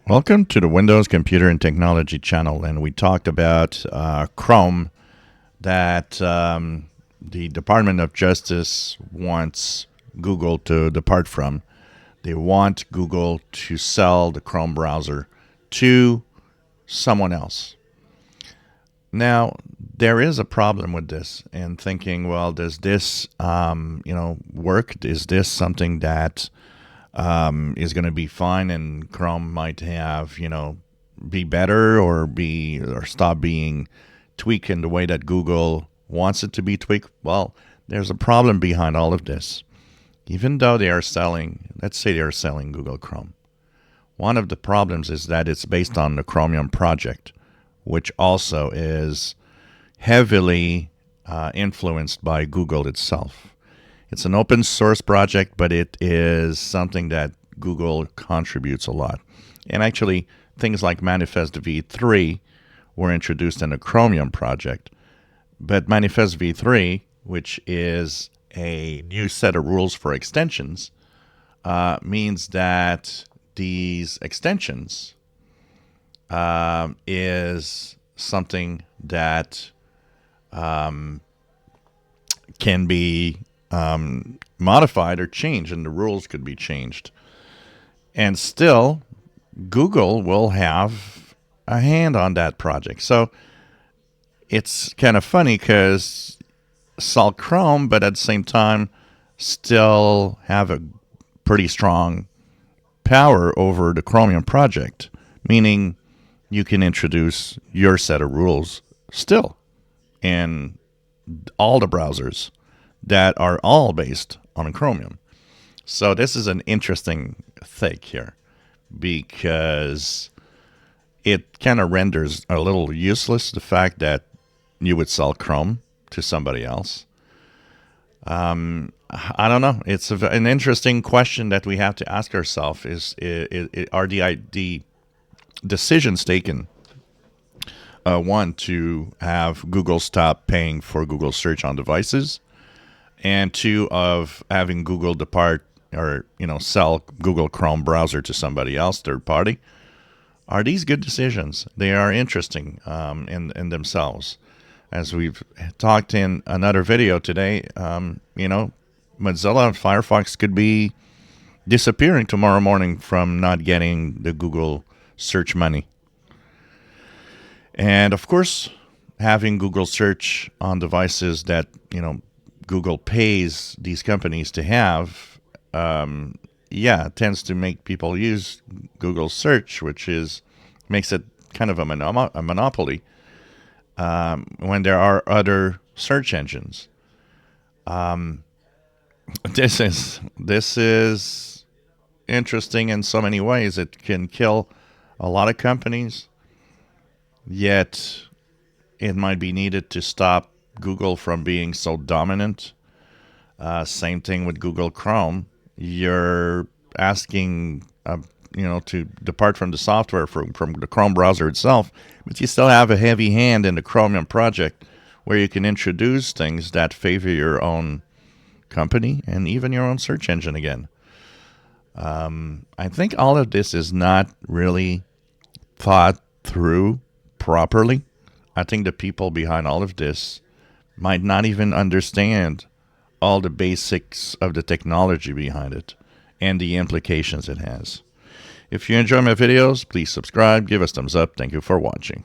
Welcome to the Windows Computer and Technology channel, and we talked about Chrome that the Department of Justice wants Google to depart from. They want Google to sell the Chrome browser to someone else. Now, there is a problem with this, and thinking, well, does this, work? Is this something that is going to be fine, and Chrome might have, be better or stop being tweaked in the way that Google wants it to be tweaked? Well, there's a problem behind all of this. Even though they are selling, let's say they are selling Google Chrome, one of the problems is that it's based on the Chromium project, which also is heavily influenced by Google itself. It's an open source project, but it is something that Google contributes a lot. And actually, things like Manifest v3 were introduced in the Chromium project. But Manifest v3, which is a new set of rules for extensions, means that these extensions is something that can be modified or changed, and the rules could be changed. And still, Google will have a hand on that project. So it's kind of funny because sell Chrome, but at the same time, still have a pretty strong power over the Chromium project, meaning you can introduce your set of rules still in all the browsers that are all based on Chromium. So this is an interesting thing here because it kind of renders a little useless the fact that you would sell Chrome to somebody else. I don't know. It's an interesting question that we have to ask ourselves: are the decisions taken, one, to have Google stop paying for Google search on devices, and two, of having Google depart or sell Google Chrome browser to somebody else, third party? Are these good decisions? They are interesting in themselves. As we've talked in another video today, Mozilla and Firefox could be disappearing tomorrow morning from not getting the Google search money. And of course, having Google search on devices that, Google pays these companies to have, tends to make people use Google search, which makes it kind of a monopoly when there are other search engines. This is interesting in so many ways. It can kill a lot of companies, yet it might be needed to stop Google from being so dominant. Same thing with Google Chrome. You're asking, to depart from the software from the Chrome browser itself, but you still have a heavy hand in the Chromium project where you can introduce things that favor your own company and even your own search engine again. I think all of this is not really thought through properly. I think the people behind all of this might not even understand all the basics of the technology behind it and the implications it has. If you enjoy my videos, please subscribe, give us thumbs up. Thank you for watching.